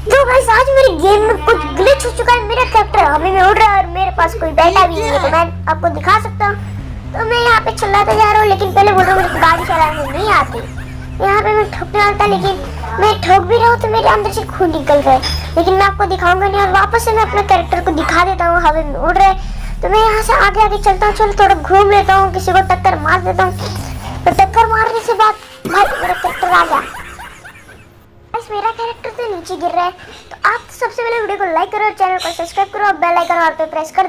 तो गाइस आज मेरे गेम में कुछ ग्लिच हो चुका है। मेरा कैरेक्टर हवा में उड़ रहा है और मेरे पास कोई बैठा भी नहीं है, तो मैं आपको दिखा सकता हूँ। तो मैं यहाँ पे चलाता जा रहा हूँ, लेकिन पहले बोल रहा हूँ मुझे गाड़ी चलाने नहीं आती। यहाँ पे मैं ठोकने वाला था, लेकिन मैं ठोक भी रहा हूँ तो मेरे अंदर से खून निकल रहा है, लेकिन मैं आपको दिखाऊंगा नहीं। और वापस से मैं अपने कैरेक्टर को दिखा देता हूँ हवा में उड़ रहा है। तो मैं यहाँ से आगे आगे चलता हूँ, चलो थोड़ा घूम लेता हूँ, किसी को टक्कर मार देता हूँ। तो टक्कर मारने से बाद भाई मेरा कैरेक्टर आ गया। बस मेरा कैरेक्टर तो नीचे गिर रहा है। तो आप सबसे पहले वीडियो को लाइक करो, चैनल को सब्सक्राइब करो और बेल आइकन ऑल पे प्रेस कर